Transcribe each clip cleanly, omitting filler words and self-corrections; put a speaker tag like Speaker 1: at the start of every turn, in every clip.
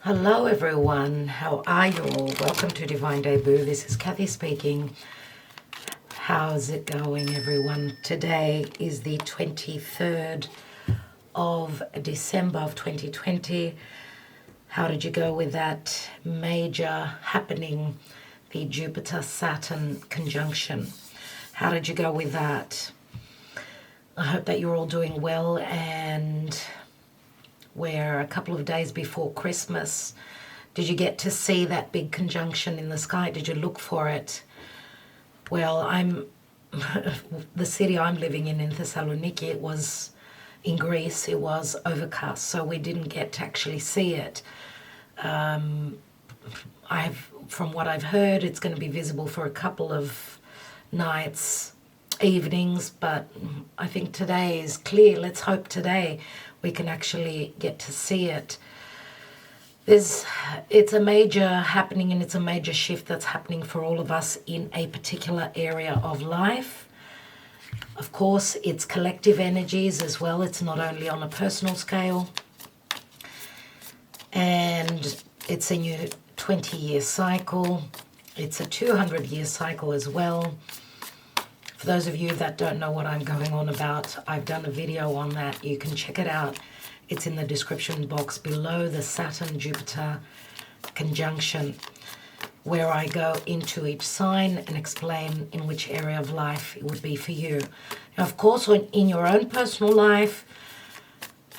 Speaker 1: Hello everyone, how are you all? Welcome to Divine Debut. This is Kathy speaking. How's it going everyone? Today is the 23rd of December of 2020. How did you go with that major happening, the Jupiter-Saturn conjunction? How did you go with that? I hope that you're all doing well, and we're a couple of days before Christmas. Did you get to see that big conjunction in the sky? Did you look for it? Well, the city I'm living in Thessaloniki, it was in Greece, it was overcast, so we didn't get to actually see it. From what I've heard, it's going to be visible for a couple of nights, evenings, but I think today is clear. Let's hope today we can actually get to see it. It's a major happening, and it's a major shift that's happening for all of us in a particular area of life. Of course, it's collective energies as well. It's not only on a personal scale. And it's a new 20-year cycle. It's a 200-year cycle as well. For those of you that don't know what I'm going on about, I've done a video on that. You can check it out. It's in the description box below, the Saturn-Jupiter conjunction, where I go into each sign and explain in which area of life it would be for you. Now, of course, in your own personal life,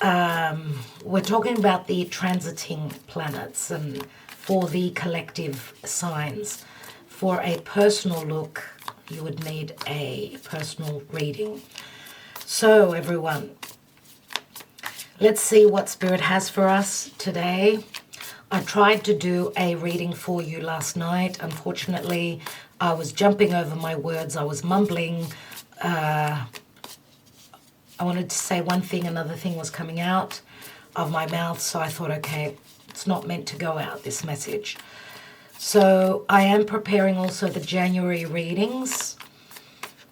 Speaker 1: we're talking about the transiting planets and for the collective signs. For a personal look, you would need a personal reading. So everyone, let's see what Spirit has for us today. I tried to do a reading for you last night. Unfortunately, I was jumping over my words. I was mumbling. I wanted to say one thing, another thing was coming out of my mouth. So I thought, okay, it's not meant to go out, this message. So I am preparing also the January readings.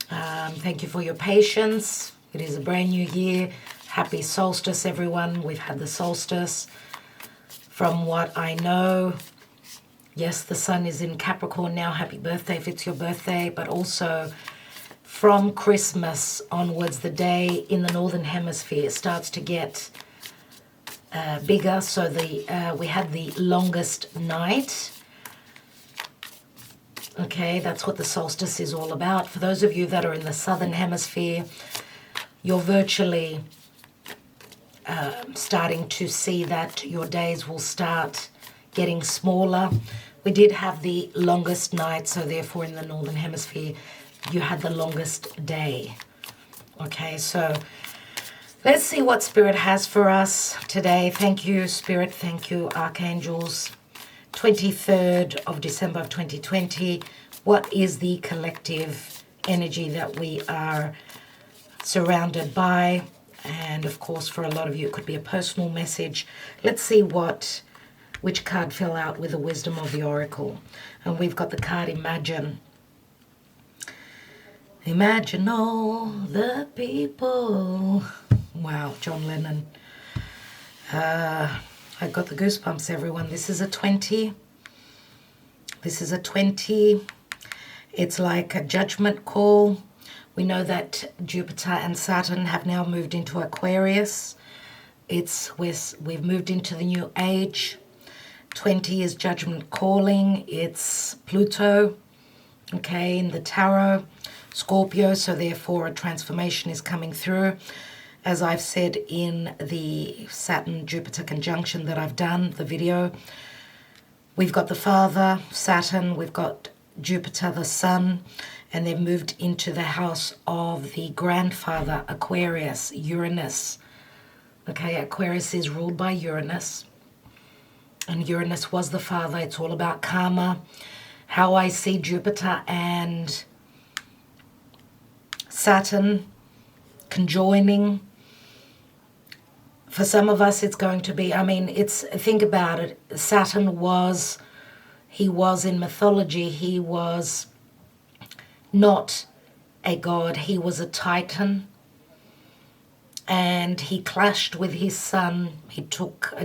Speaker 1: Thank you for your patience. It is a brand new year. Happy solstice, everyone. We've had the solstice. From what I know, yes, the sun is in Capricorn now. Happy birthday if it's your birthday. But also from Christmas onwards, the day in the Northern Hemisphere starts to get bigger. So we had the longest night. Okay, that's what the solstice is all about. For those of you that are in the Southern Hemisphere, you're virtually starting to see that your days will start getting smaller. We did have the longest night, so therefore in the Northern Hemisphere, you had the longest day. Okay, so let's see what Spirit has for us today. Thank you, Spirit. Thank you, Archangels. 23rd of December of 2020. What is the collective energy that we are surrounded by? And of course, for a lot of you, it could be a personal message. Let's see which card fell out with the wisdom of the oracle. And we've got the card Imagine. Imagine all the people. Wow, John Lennon. I got the goosebumps, everyone. This is a 20. This is a 20. It's like a judgment call. We know that Jupiter and Saturn have now moved into Aquarius. We've moved into the new age. 20 is judgment calling. It's Pluto, okay, in the tarot. Scorpio, so therefore a transformation is coming through. As I've said in the Saturn-Jupiter conjunction that I've done, the video, we've got the Father, Saturn, we've got Jupiter, the Sun, and they've moved into the house of the grandfather, Aquarius, Uranus. Okay, Aquarius is ruled by Uranus, and Uranus was the father. It's all about karma. How I see Jupiter and Saturn conjoining. For some of us, it's going to be, think about it. Saturn he was in mythology, he was not a god, he was a titan. and he clashed with his son.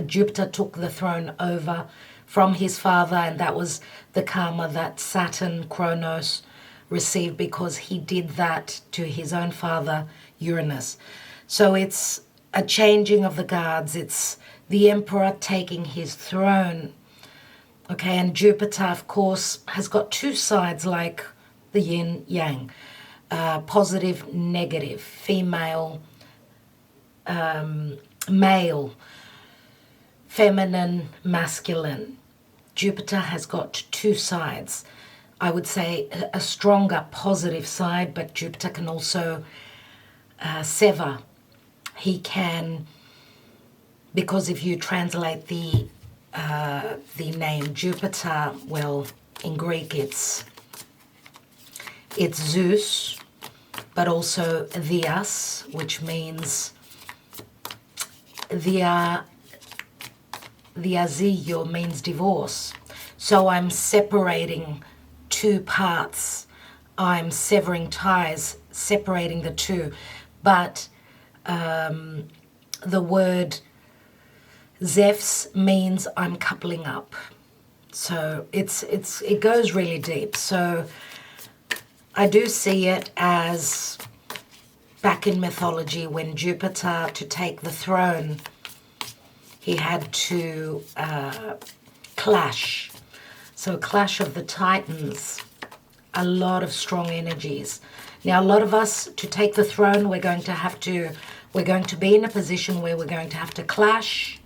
Speaker 1: Jupiter took the throne over from his father, and that was the karma that Saturn, Kronos, received because he did that to his own father, Uranus. So it's a changing of the guards. It's the emperor taking his throne. Okay, and Jupiter, of course, has got two sides like the yin yang, positive, negative, female, male, feminine, masculine. Jupiter has got two sides. I would say a stronger positive side, but Jupiter can also sever. He can, because if you translate the name Jupiter, well, in Greek it's Zeus, but also Dias, which means Diazio means divorce. So I'm separating two parts. I'm severing ties, separating the two. But the word Zephs means I'm coupling up. So it goes really deep. So I do see it as back in mythology when Jupiter, to take the throne, he had to clash. So clash of the titans, a lot of strong energies. Now, a lot of us, to take the throne, we're going to be in a position where we're going to have to clash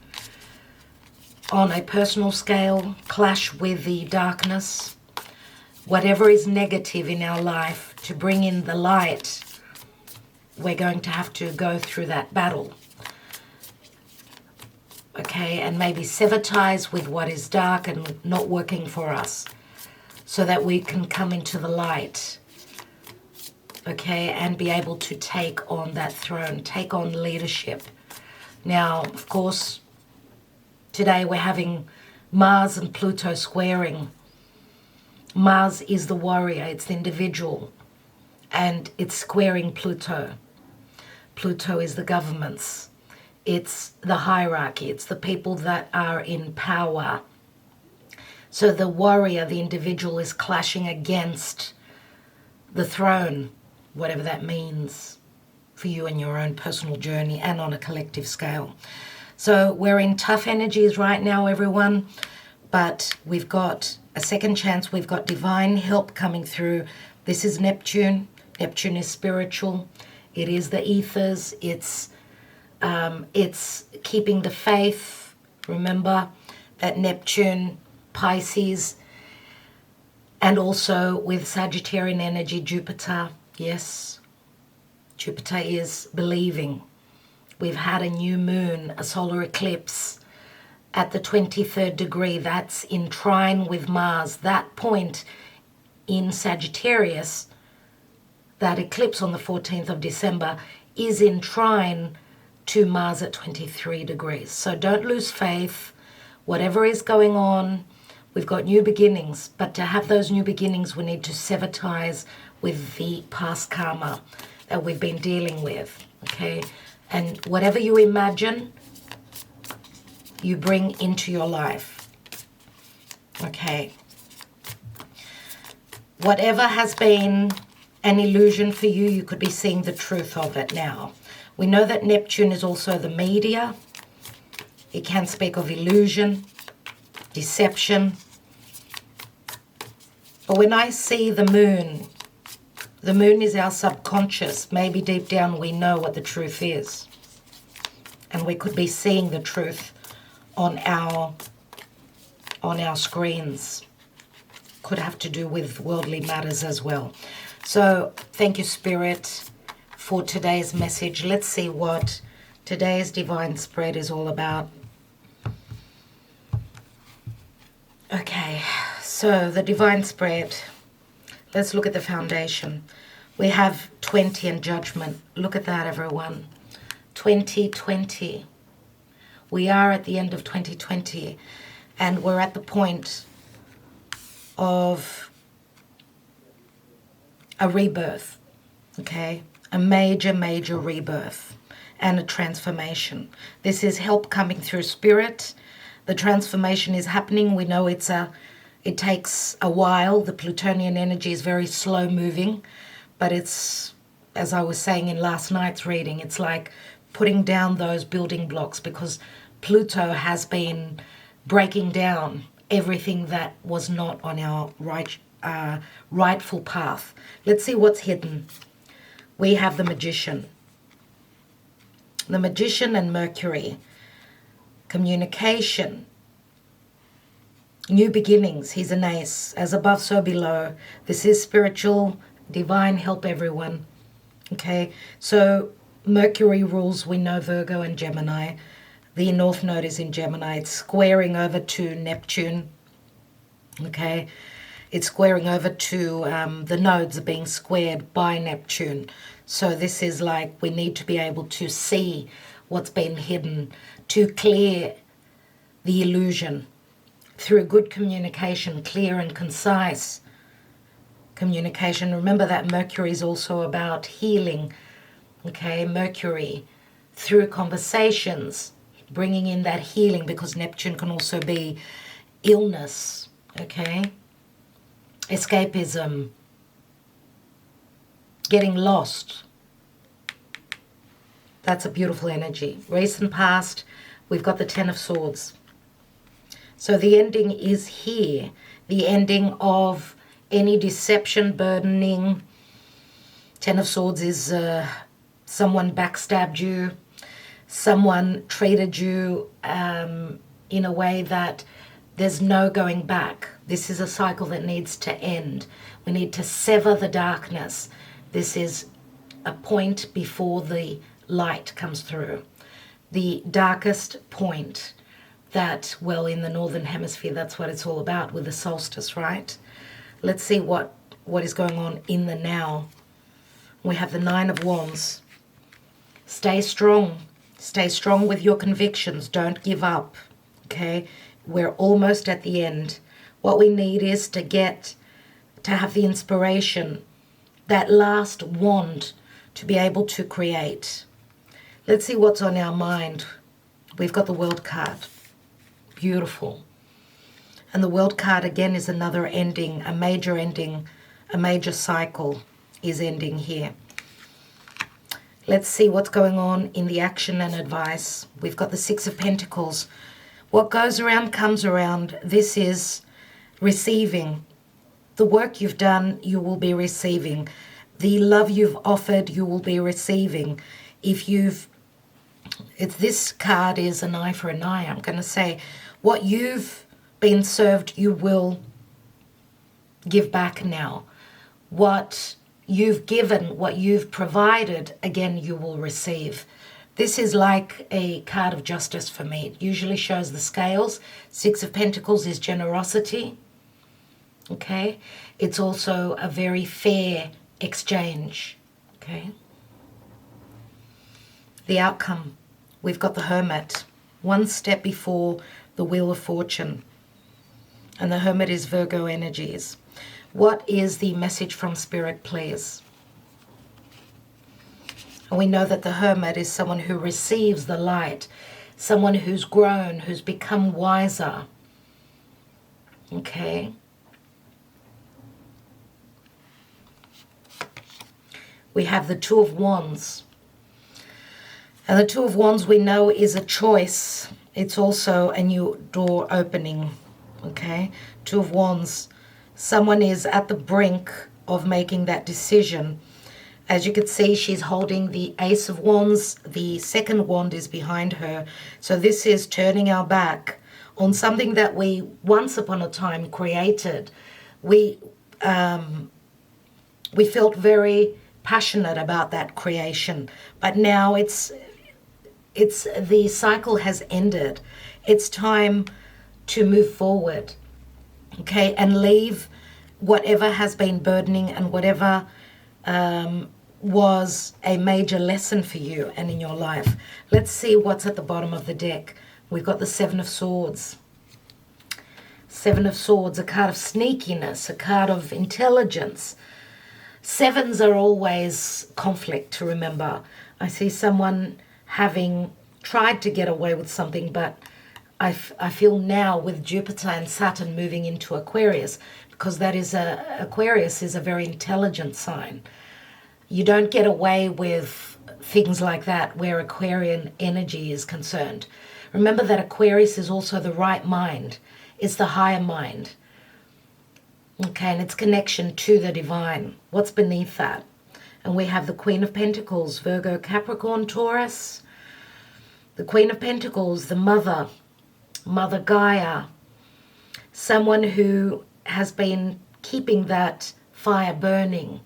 Speaker 1: on a personal scale, clash with the darkness, whatever is negative in our life, to bring in the light. We're going to have to go through that battle. Okay, and maybe sever ties with what is dark and not working for us so that we can come into the light, okay, and be able to take on that throne, take on leadership. Now, of course, today we're having Mars and Pluto squaring. Mars is the warrior, it's the individual, and it's squaring Pluto. Pluto is the governments. It's the hierarchy. It's the people that are in power. So the warrior, the individual, is clashing against the throne, whatever that means for you in your own personal journey and on a collective scale. So we're in tough energies right now, everyone, but we've got a second chance. We've got divine help coming through. This is Neptune. Neptune is spiritual. It is the ethers. It's keeping the faith. Remember that Neptune, Pisces, and also with Sagittarian energy, Jupiter. Yes, Jupiter is believing. We've had a new moon, a solar eclipse at the 23rd degree. That's in trine with Mars. That point in Sagittarius, that eclipse on the 14th of December, is in trine to Mars at 23 degrees. So don't lose faith. Whatever is going on, we've got new beginnings. But to have those new beginnings, we need to sever ties with the past karma that we've been dealing with, okay? And whatever you imagine, you bring into your life, okay? Whatever has been an illusion for you, you could be seeing the truth of it now. We know that Neptune is also the media. It can speak of illusion, deception. But when I see the moon is our subconscious. Maybe deep down we know what the truth is. And we could be seeing the truth on our screens. Could have to do with worldly matters as well. So thank you, Spirit, for today's message. Let's see what today's divine spread is all about. Okay, so the divine spread. Let's look at the foundation. We have 20 and judgment. Look at that, everyone. 2020. We are at the end of 2020, and we're at the point of a rebirth, okay? A major, major rebirth. and a transformation. This is help coming through spirit. The transformation is happening. We know it takes a while. The Plutonian energy is very slow moving, but it's, as I was saying in last night's reading, it's like putting down those building blocks, because Pluto has been breaking down everything that was not on our rightful path. Let's see what's hidden. We have the Magician. The Magician and Mercury. Communication. New beginnings. He's an ace. As above, so below. This is spiritual, divine, help everyone. Okay, so Mercury rules, we know, Virgo and Gemini. The North Node is in Gemini. It's squaring over to Neptune. Okay, it's squaring over to, the nodes are being squared by Neptune. So this is like, we need to be able to see what's been hidden, to clear the illusion through good communication, clear and concise communication. Remember that Mercury is also about healing. Okay, Mercury, through conversations, bringing in that healing, because Neptune can also be illness. Okay, escapism, getting lost. That's a beautiful energy. Recent past, we've got the Ten of Swords. So the ending is here. The ending of any deception, burdening. Ten of Swords is someone backstabbed you. Someone treated you in a way that there's no going back. This is a cycle that needs to end. We need to sever the darkness. This is a point before the light comes through. The darkest point that, well, in the Northern Hemisphere, that's what it's all about with the solstice, right? Let's see what is going on in the now. We have the Nine of Wands. Stay strong. Stay strong with your convictions. Don't give up, okay? We're almost at the end. What we need is to have the inspiration, that last wand to be able to create. Let's see what's on our mind. We've got the World card. Beautiful. And the World card again is another ending, a major cycle is ending here. Let's see what's going on in the action and advice. We've got the Six of Pentacles. What goes around comes around. This is receiving. The work you've done, you will be receiving. The love you've offered, you will be receiving. If this card is an eye for an eye, I'm going to say what you've been served, you will give back now. What you've given, what you've provided, again, you will receive. This is like a card of justice for me. It usually shows the scales. Six of Pentacles is generosity. Okay? It's also a very fair exchange. Okay? The outcome. We've got the Hermit. One step before the Wheel of Fortune. And the Hermit is Virgo energies. What is the message from Spirit, please? And we know that the Hermit is someone who receives the light, someone who's grown, who's become wiser. Okay? We have the Two of Wands. And the Two of Wands we know is a choice. It's also a new door opening. Okay? Two of Wands. Someone is at the brink of making that decision. As you can see, she's holding the Ace of Wands. The second wand is behind her. So this is turning our back on something that we once upon a time created. We felt very passionate about that creation, but now the cycle has ended. It's time to move forward, okay, and leave whatever has been burdening and whatever was a major lesson for you and in your life. Let's see what's at the bottom of the deck. We've got the Seven of Swords. Seven of Swords, a card of sneakiness, a card of intelligence. Sevens are always conflict, to remember. I see someone having tried to get away with something, but I feel now with Jupiter and Saturn moving into Aquarius, because that is Aquarius is a very intelligent sign. You don't get away with things like that where Aquarian energy is concerned. Remember that Aquarius is also the right mind. It's the higher mind. Okay, and its connection to the divine. What's beneath that? And we have the Queen of Pentacles, Virgo, Capricorn, Taurus. The Queen of Pentacles, the Mother Gaia. Someone who has been keeping that fire burning.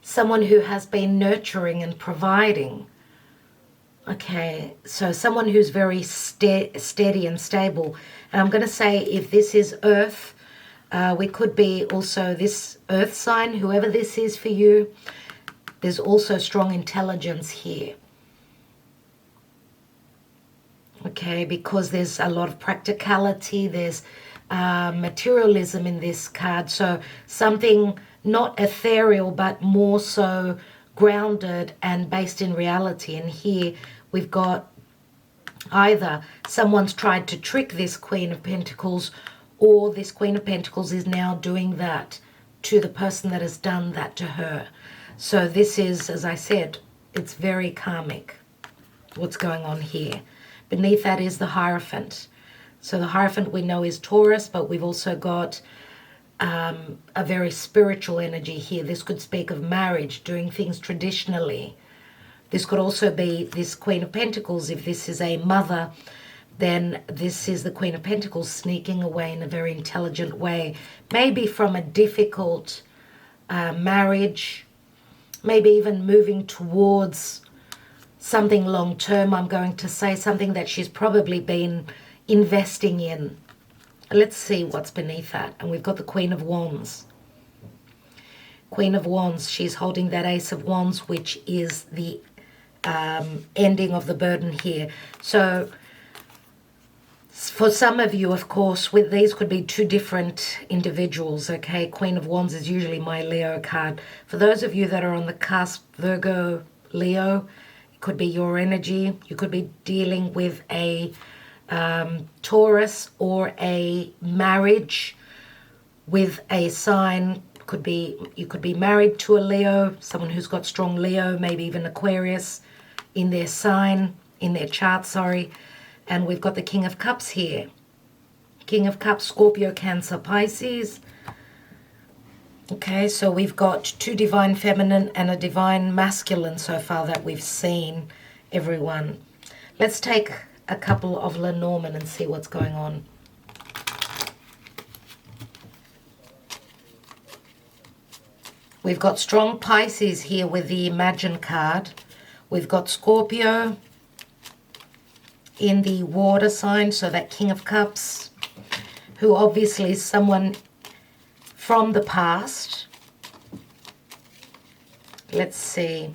Speaker 1: Someone who has been nurturing and providing. Okay, so someone who's very steady and stable. And I'm going to say if this is Earth, we could be also this Earth sign, whoever this is for you. There's also strong intelligence here. Okay, because there's a lot of practicality, there's materialism in this card. So something not ethereal, but more so grounded and based in reality. And here we've got either someone's tried to trick this Queen of Pentacles, or this Queen of Pentacles is now doing that to the person that has done that to her. So this is, as I said, it's very karmic, what's going on here. Beneath that is the Hierophant. So the Hierophant we know is Taurus, but we've also got a very spiritual energy here. This could speak of marriage, doing things traditionally. This could also be this Queen of Pentacles. If this is a mother, then this is the Queen of Pentacles sneaking away in a very intelligent way. Maybe from a difficult marriage, maybe even moving towards something long term. I'm going to say something that she's probably been investing in. Let's see what's beneath that. And we've got the Queen of Wands. Queen of Wands, she's holding that Ace of Wands, which is the ending of the burden here. So for some of you, of course, with these could be two different individuals, okay? Queen of Wands is usually my Leo card. For those of you that are on the cusp, Virgo, Leo, it could be your energy. You could be dealing with a Taurus or a marriage with a sign. Could be, you could be married to a Leo, someone who's got strong Leo, maybe even Aquarius in their sign, in their chart, sorry. And we've got the King of Cups here. King of Cups, Scorpio, Cancer, Pisces. Okay, so we've got two divine feminine and a divine masculine so far that we've seen, everyone. Let's take a couple of Lenormand and see what's going on. We've got strong Pisces here with the Imagine card. We've got Scorpio in the water sign, so that King of Cups, who obviously is someone from the past. Let's see.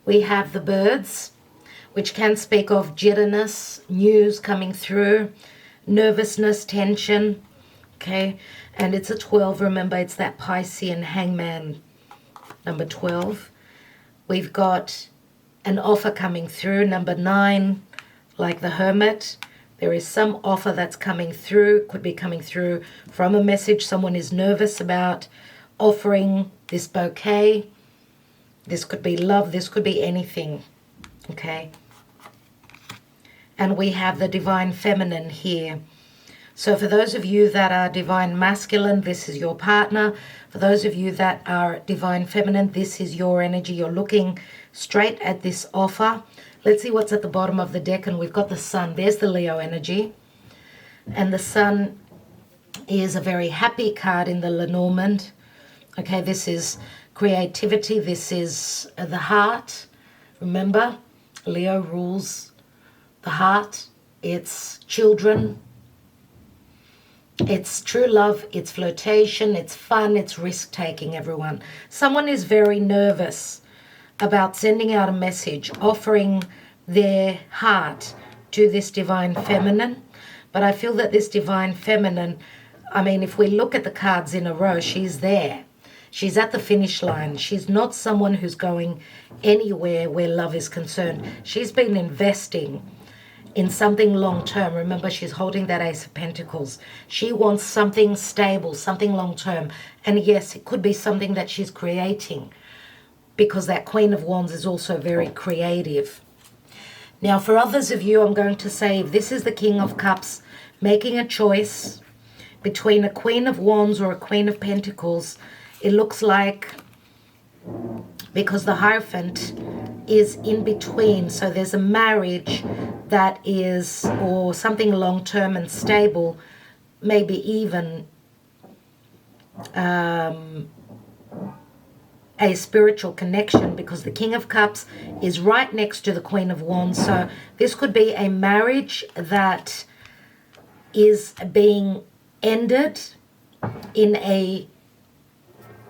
Speaker 1: We have the birds, which can speak of jitteriness, news coming through, nervousness, tension, okay? And it's a 12, remember, it's that Piscean hangman, number 12. We've got an offer coming through, number 9, like the Hermit. There is some offer that's coming through, could be coming through from a message someone is nervous about offering this bouquet. This could be love, this could be anything, okay? And we have the divine feminine here. So for those of you that are divine masculine, this is your partner. For those of you that are divine feminine, this is your energy. You're looking straight at this offer. Let's see what's at the bottom of the deck. And we've got the Sun. There's the Leo energy. And the Sun is a very happy card in the Lenormand. Okay, this is creativity. This is the heart. Remember, Leo rules the heart. It's children. It's true love, it's flirtation, it's fun, it's risk-taking, everyone. Someone is very nervous about sending out a message, offering their heart to this divine feminine. But I feel that this divine feminine, I mean, if we look at the cards in a row, she's there. She's at the finish line. She's not someone who's going anywhere where love is concerned. She's been investing in something long-term. Remember, she's holding that Ace of Pentacles. She wants something stable, something long-term. And yes, it could be something that she's creating, because that Queen of Wands is also very creative. Now, for others of you, I'm going to say, if this is the King of Cups making a choice between a Queen of Wands or a Queen of Pentacles, it looks like, because the Hierophant is in between, so there's a marriage that is, or something long-term and stable, maybe even a spiritual connection, because the King of Cups is right next to the Queen of Wands. So this could be a marriage that is being ended in a,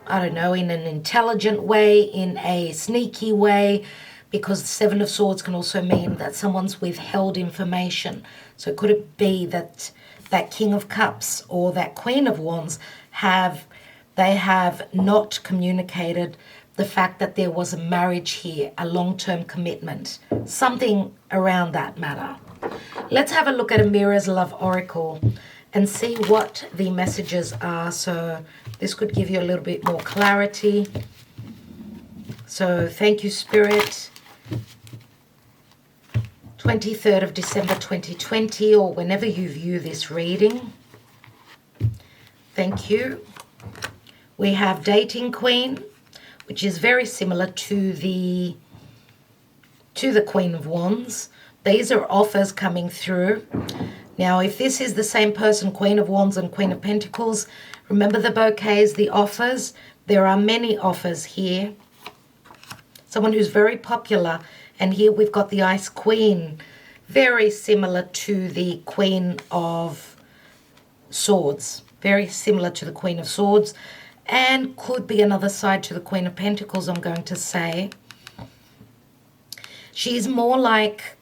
Speaker 1: I don't know, in an intelligent way, in a sneaky way, because the Seven of Swords can also mean that someone's withheld information. So could it be that that King of Cups or that Queen of Wands have not communicated the fact that there was a marriage here, a long-term commitment, something around that matter. Let's have a look at a Mirror's Love Oracle and see what the messages are. So this could give you a little bit more clarity. So thank you, Spirit. 23rd of December 2020, or whenever you view this reading. Thank you. We have Dating Queen, which is very similar to the Queen of Wands. These are offers coming through. Now, if this is the same person, Queen of Wands and Queen of Pentacles, remember the bouquets, the offers. There are many offers here. Someone who's very popular. And here we've got the Ice Queen, very similar to the Queen of Swords. Very similar to the Queen of Swords. And could be another side to the Queen of Pentacles, I'm going to say. She's more like,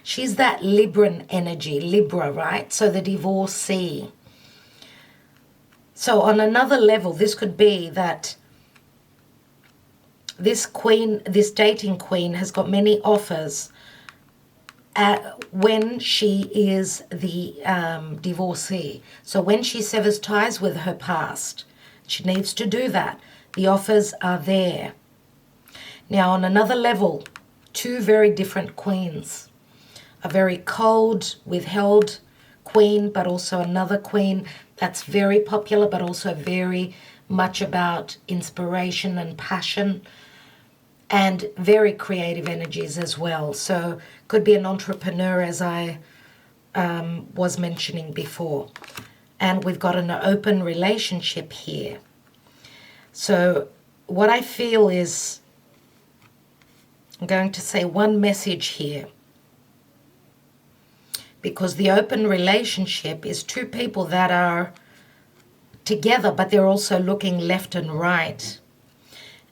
Speaker 1: she's that Libran energy, Libra, right? So the divorcee. So on another level, this could be that this queen, this dating queen, has got many offers when she is the divorcee. So when she severs ties with her past, she needs to do that. The offers are there. Now, on another level, two very different queens. A very cold, withheld queen, but also another queen that's very popular, but also very much about inspiration and passion, and very creative energies as well. So could be an entrepreneur, as I was mentioning before. And we've got an open relationship here. So what I feel is, I'm going to say one message here. Because the open relationship is two people that are together, but they're also looking left and right.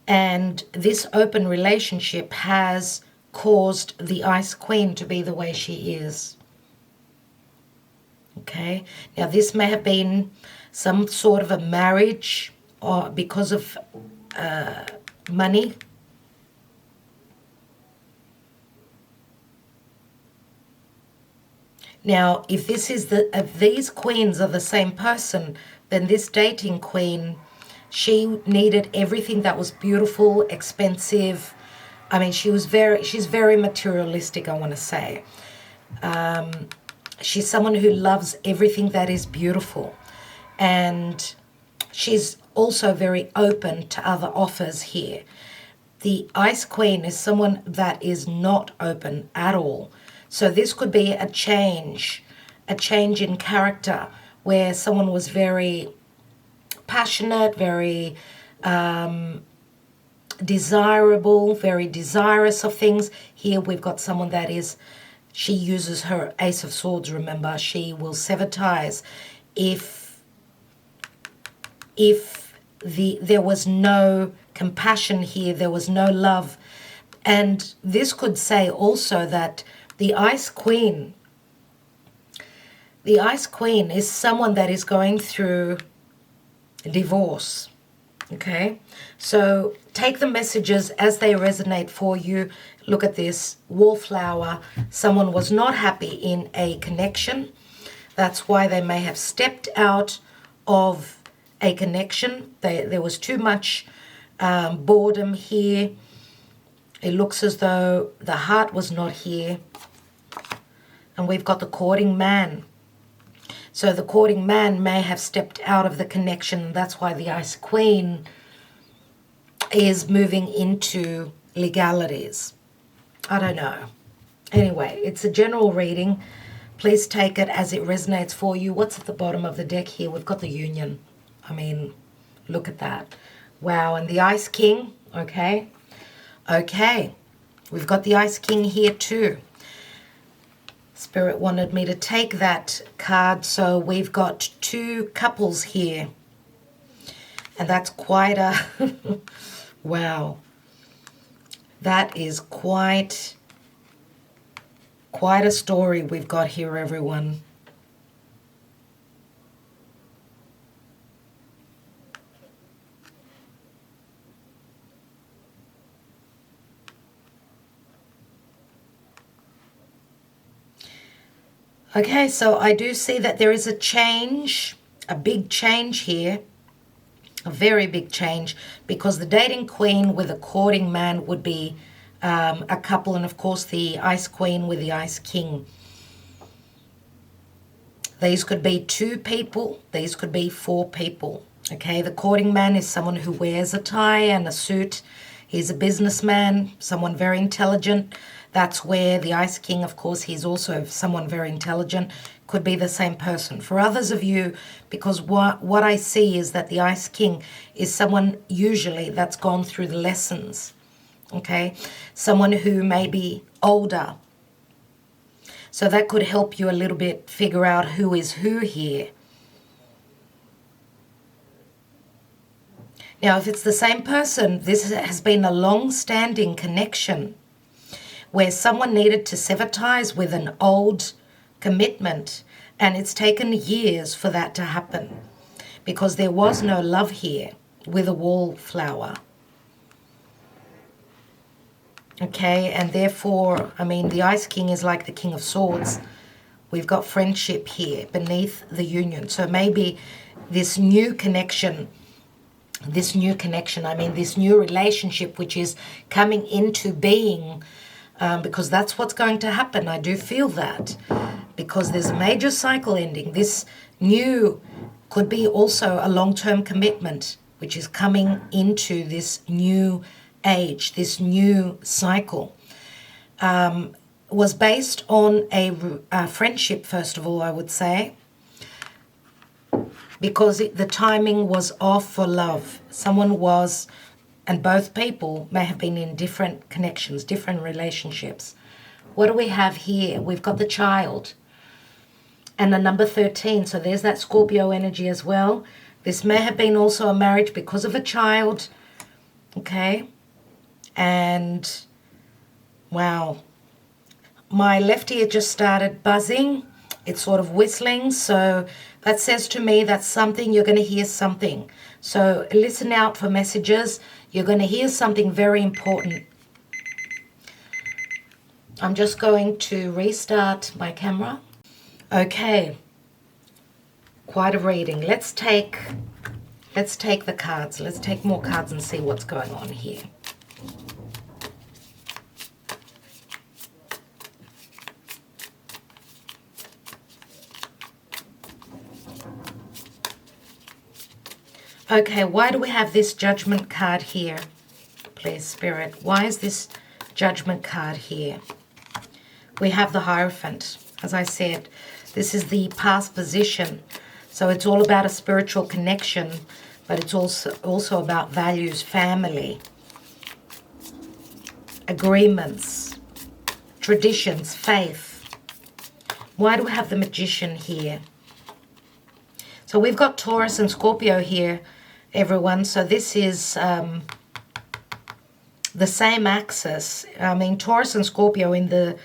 Speaker 1: And this open relationship has caused the Ice Queen to be the way she is. Okay, now this may have been some sort of a marriage, or because of money. Now, if this is if these queens are the same person, then this dating queen, she needed everything that was beautiful, expensive. I mean, she's very materialistic, I want to say. She's someone who loves everything that is beautiful. And she's also very open to other offers here. The Ice Queen is someone that is not open at all. So this could be a change in character, where someone was very passionate, very desirable, very desirous of things. Here we've got someone that is, she uses her Ace of Swords, remember. She will sever ties if there was no compassion here, there was no love. And this could say also that the Ice Queen is someone that is going through divorce. Okay, so take the messages as they resonate for you. Look at this wallflower. Someone was not happy in a connection. That's why they may have stepped out of a connection. There was too much boredom here. It looks as though the heart was not here. And we've got the courting man. So the courting man may have stepped out of the connection. That's why the Ice Queen is moving into legalities. I don't know. Anyway, it's a general reading. Please take it as it resonates for you. What's at the bottom of the deck here? We've got the Union. I mean, look at that. Wow, and the Ice King, okay. Okay, we've got the Ice King here too. Spirit wanted me to take that card, so we've got two couples here. And that's quite a... wow. That is quite a story we've got here, everyone. Okay, so I do see that there is a change, a big change here, a very big change, because the dating queen with a courting man would be a couple, and of course the Ice Queen with the Ice King. These could be two people, these could be four people. Okay, the courting man is someone who wears a tie and a suit. He's a businessman, someone very intelligent. That's where the Ice King, of course, he's also someone very intelligent, could be the same person. For others of you, because what I see is that the Ice King is someone usually that's gone through the lessons, okay? Someone who may be older. So that could help you a little bit figure out who is who here. Now, if it's the same person, this has been a long-standing connection where someone needed to sever ties with an old commitment, and it's taken years for that to happen because there was no love here with a wallflower. Okay, and therefore, I mean, the Ice King is like the King of Swords. We've got friendship here beneath the union. So maybe this new connection, this new relationship which is coming into being, because that's what's going to happen. I do feel that because there's a major cycle ending. This new could be also a long-term commitment which is coming into this new age, this new cycle. Was based on a friendship, first of all, I would say, because the timing was off for love. Someone was... and both people may have been in different connections, different relationships. What do we have here? We've got the Child and the number 13. So there's that Scorpio energy as well. This may have been also a marriage because of a child. Okay. And wow. My left ear just started buzzing. It's sort of whistling. So that says to me that's something, you're going to hear something. So listen out for messages. You're going to hear something very important. I'm just going to restart my camera. Okay. Quite a reading. Let's take the cards. Let's take more cards and see what's going on here. Okay, why do we have this Judgment card here? Please, Spirit. Why is this Judgment card here? We have the Hierophant. As I said, this is the past position. So it's all about a spiritual connection, but it's also about values, family, agreements, traditions, faith. Why do we have the Magician here? So we've got Taurus and Scorpio here, everyone. So this is the same axis. I mean, Taurus and Scorpio in the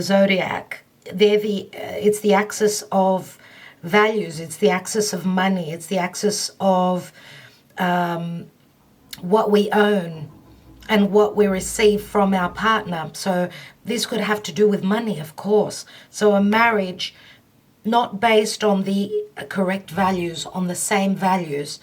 Speaker 1: zodiac, it's the axis of values. It's the axis of money. It's the axis of what we own and what we receive from our partner. So this could have to do with money, of course. So a marriage not based on the correct values, on the same values.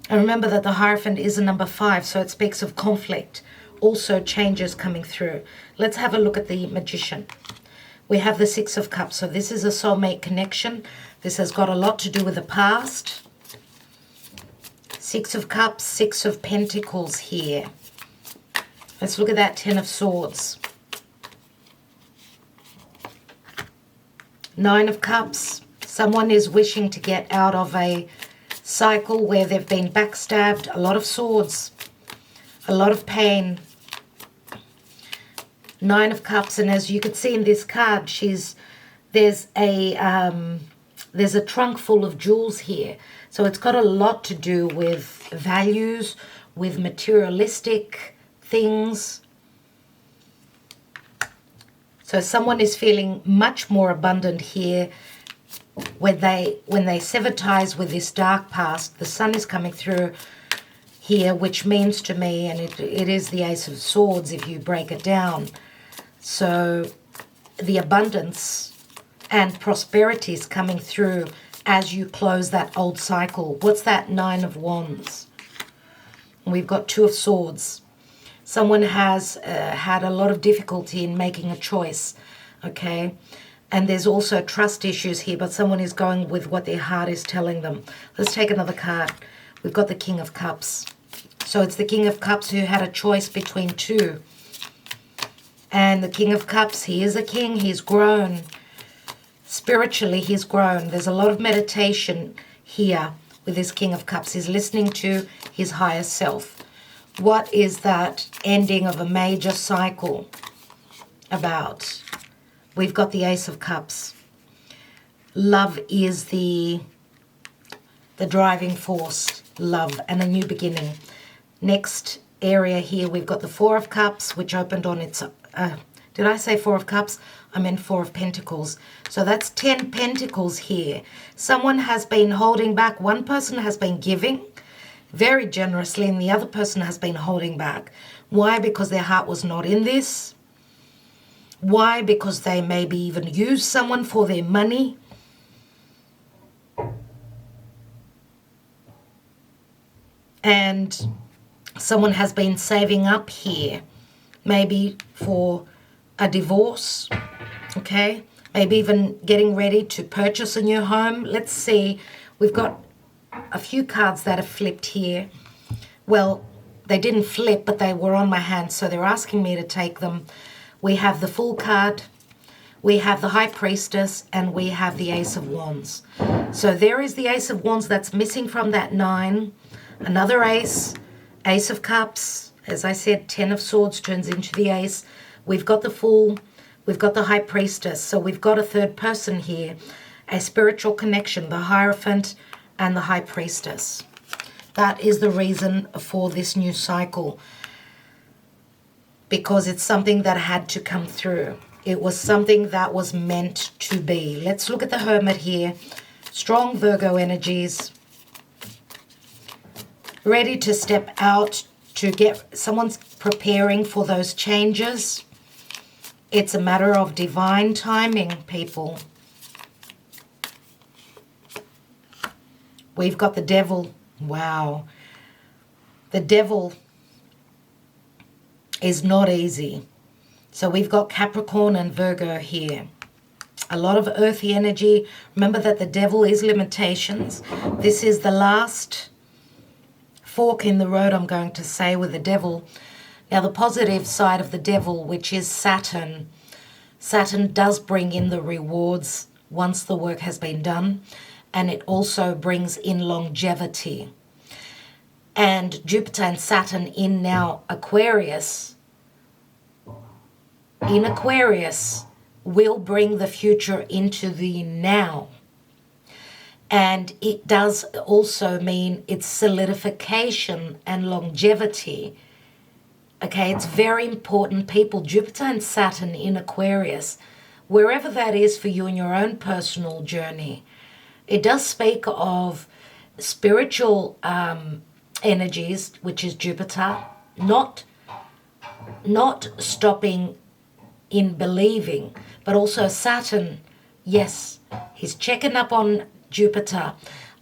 Speaker 1: And remember that the Hierophant is a number 5, so it speaks of conflict, also changes coming through. Let's have a look at the Magician. We have the 6 of Cups, so this is a soulmate connection. This has got a lot to do with the past. 6 of Cups, 6 of Pentacles here. Let's look at that 10 of Swords. 9 of Cups. Someone is wishing to get out of a cycle where they've been backstabbed. A lot of swords. A lot of pain. 9 of Cups, and as you can see in this card, there's a trunk full of jewels here. So it's got a lot to do with values, with materialistic things. So someone is feeling much more abundant here when they sever ties with this dark past. The sun is coming through here, which means to me, and it is the Ace of Swords if you break it down. So the abundance and prosperity is coming through as you close that old cycle. What's that 9 of Wands? We've got 2 of Swords. Someone has had a lot of difficulty in making a choice, okay? And there's also trust issues here, but someone is going with what their heart is telling them. Let's take another card. We've got the King of Cups. So it's the King of Cups who had a choice between 2. And the King of Cups, he is a king, he's grown. Spiritually, he's grown. There's a lot of meditation here with this King of Cups. He's listening to his higher self. What is that ending of a major cycle about? We've got the Ace of Cups. Love is the driving force. Love and a new beginning. Next area here, we've got the 4 of Cups, which opened on its... did I say 4 of Cups? I meant 4 of Pentacles. So that's 10 Pentacles here. Someone has been holding back. One person has been giving very generously, and the other person has been holding back. Why? Because their heart was not in this. Why? Because they maybe even used someone for their money. And someone has been saving up here, maybe for a divorce, okay? Maybe even getting ready to purchase a new home. Let's see. We've got a few cards that have flipped here. Well, they didn't flip, but they were on my hand, so they're asking me to take them. We have the Fool card, we have the High Priestess, and we have the Ace of Wands. So there is the Ace of Wands that's missing from that 9. Another Ace, Ace of Cups. As I said, 10 of Swords turns into the Ace. We've got the Fool, we've got the High Priestess. So we've got a third person here, a spiritual connection, the Hierophant and the High Priestess. That is the reason for this new cycle, because it's something that had to come through. It was something that was meant to be. Let's look at the Hermit here. Strong Virgo energies. Ready to step out to get... Someone's preparing for those changes. It's a matter of divine timing, people. We've got the Devil. Wow. The Devil is not easy. So we've got Capricorn and Virgo here. A lot of earthy energy. Remember that the Devil is limitations. This is the last fork in the road, I'm going to say, with the Devil. Now the positive side of the Devil, which is Saturn. Saturn does bring in the rewards once the work has been done. And it also brings in longevity. And Jupiter and Saturn in now Aquarius, in Aquarius, will bring the future into the now. And it does also mean its solidification and longevity. Okay, it's very important, people. Jupiter and Saturn in Aquarius, wherever that is for you in your own personal journey, It does speak of spiritual energies, which is Jupiter, not stopping in believing, but also Saturn. Yes, he's checking up on Jupiter.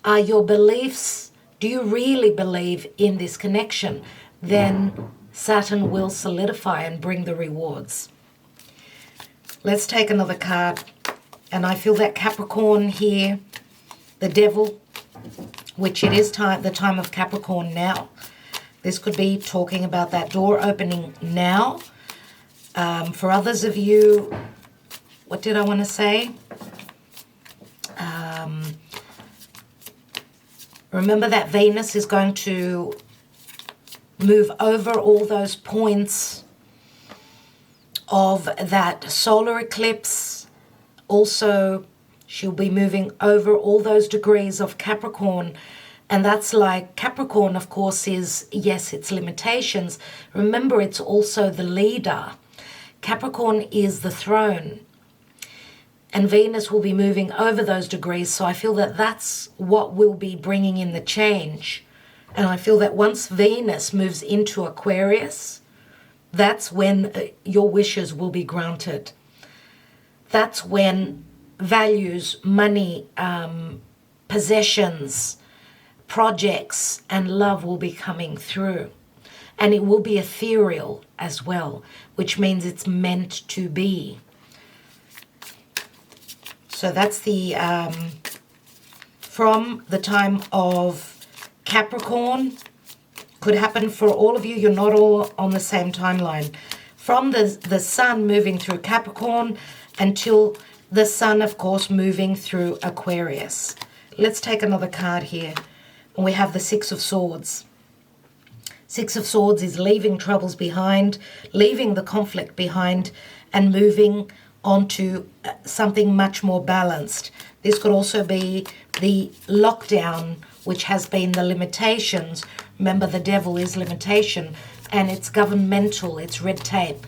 Speaker 1: Are your beliefs, do you really believe in this connection? Then Saturn will solidify and bring the rewards. Let's take another card. And I feel that Capricorn here, the Devil, which it is the time of Capricorn now. This could be talking about that door opening now. For others of you, what did I want to say? Remember that Venus is going to move over all those points of that solar eclipse. Also, she'll be moving over all those degrees of Capricorn. And that's like, Capricorn, of course, is, yes, it's limitations. Remember, it's also the leader. Capricorn is the throne. And Venus will be moving over those degrees. So I feel that that's what will be bringing in the change. And I feel that once Venus moves into Aquarius, that's when your wishes will be granted. That's when values, money, possessions, projects, and love will be coming through. And it will be ethereal as well, which means it's meant to be. So that's the from the time of Capricorn. Could happen for all of you. You're not all on the same timeline. From the sun moving through Capricorn until the sun, of course, moving through Aquarius. Let's take another card here. And we have the Six of Swords. Six of Swords is leaving troubles behind, leaving the conflict behind, and moving onto something much more balanced. This could also be the lockdown, which has been the limitations. Remember, the Devil is limitation, and it's governmental, it's red tape,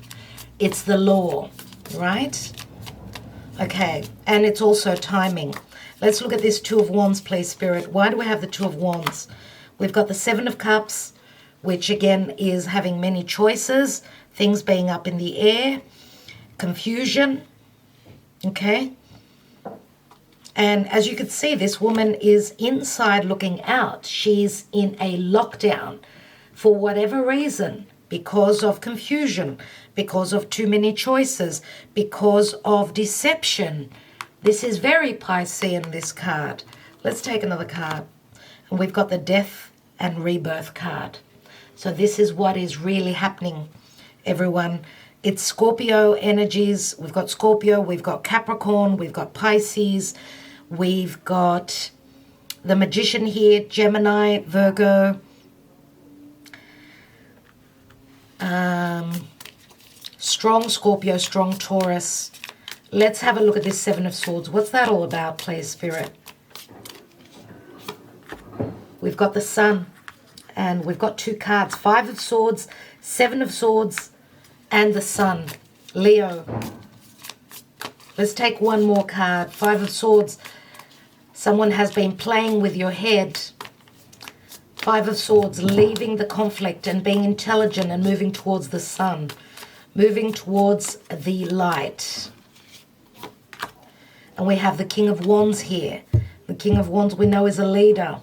Speaker 1: it's the law, right? Okay, and it's also timing. Let's look at this Two of Wands, please, Spirit. Why do we have the Two of Wands? We've got the Seven of Cups, which again is having many choices, things being up in the air, confusion, okay? And as you can see, this woman is inside looking out. She's in a lockdown for whatever reason, because of confusion, because of too many choices, because of deception. This is very Piscean, this card. Let's take another card. And we've got the Death and Rebirth card. So this is what is really happening, everyone. It's Scorpio energies. We've got Scorpio, we've got Capricorn, we've got Pisces, we've got the Magician here, Gemini, Virgo, strong Scorpio, strong Taurus. Let's have a look at this Seven of Swords. What's that all about, please, Spirit? We've got the Sun, and we've got two cards, Five of Swords, Seven of Swords, and the Sun, Leo. Let's take one more card, Five of Swords. Someone has been playing with your head. Five of Swords, leaving the conflict and being intelligent and moving towards the sun, moving towards the light. And we have the King of Wands here. The King of Wands we know is a leader.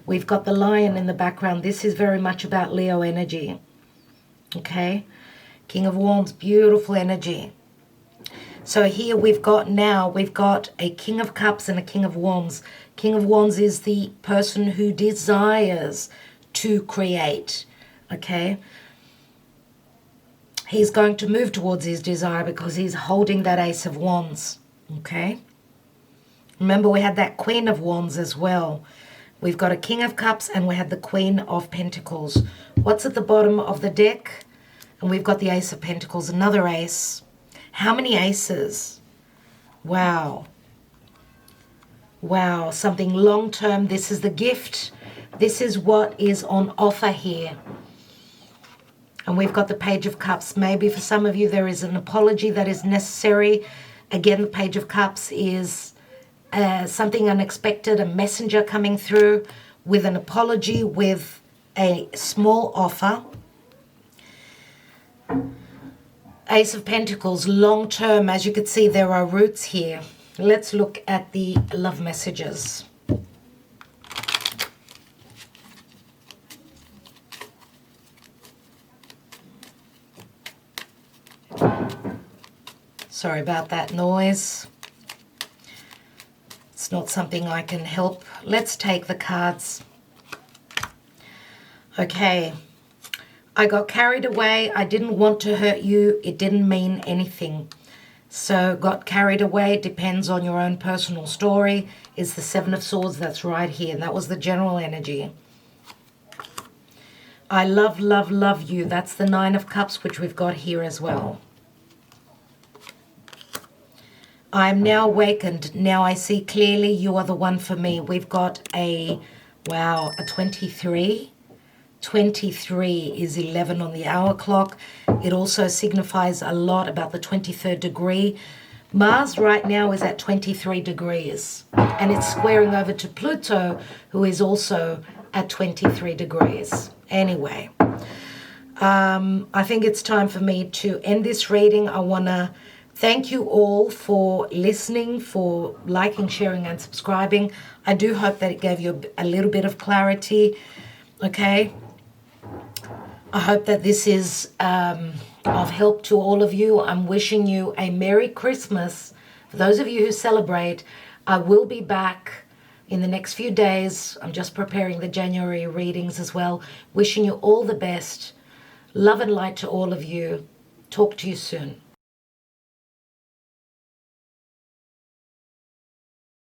Speaker 1: We've got the Lion in the background. This is very much about Leo energy. Okay? King of Wands, beautiful energy. So here we've got a King of Cups and a King of Wands. King of Wands is the person who desires to create, okay? He's going to move towards his desire because he's holding that Ace of Wands, okay? Remember, we had that Queen of Wands as well. We've got a King of Cups and we had the Queen of Pentacles. What's at the bottom of the deck? And we've got the Ace of Pentacles, another ace. How many aces? Wow. Wow, something long-term. This is the gift. This is what is on offer here. And we've got the Page of Cups. Maybe for some of you there is an apology that is necessary. Again, the Page of Cups is something unexpected, a messenger coming through with an apology, with a small offer. Ace of Pentacles, long term. As you can see, there are roots here. Let's look at the love messages. Sorry about that noise. It's not something I can help. Let's take the cards. Okay. I got carried away. I didn't want to hurt you. It didn't mean anything. So got carried away. Depends on your own personal story. Is the Seven of Swords. That's right here. That was the general energy. I love, love, love you. That's the Nine of Cups, which we've got here as well. I am now awakened. Now I see clearly you are the one for me. We've got a, wow, a 23. 23 is 11 on the hour clock. It also signifies a lot about the 23rd degree. Mars right now is at 23 degrees. And it's squaring over to Pluto, who is also at 23 degrees. Anyway, I think it's time for me to end this reading. I want to thank you all for listening, for liking, sharing, and subscribing. I do hope that it gave you a little bit of clarity, okay? I hope that this is of help to all of you. I'm wishing you a Merry Christmas. For those of you who celebrate, I will be back in the next few days. I'm just preparing the January readings as well. Wishing you all the best. Love and light to all of you. Talk to you soon.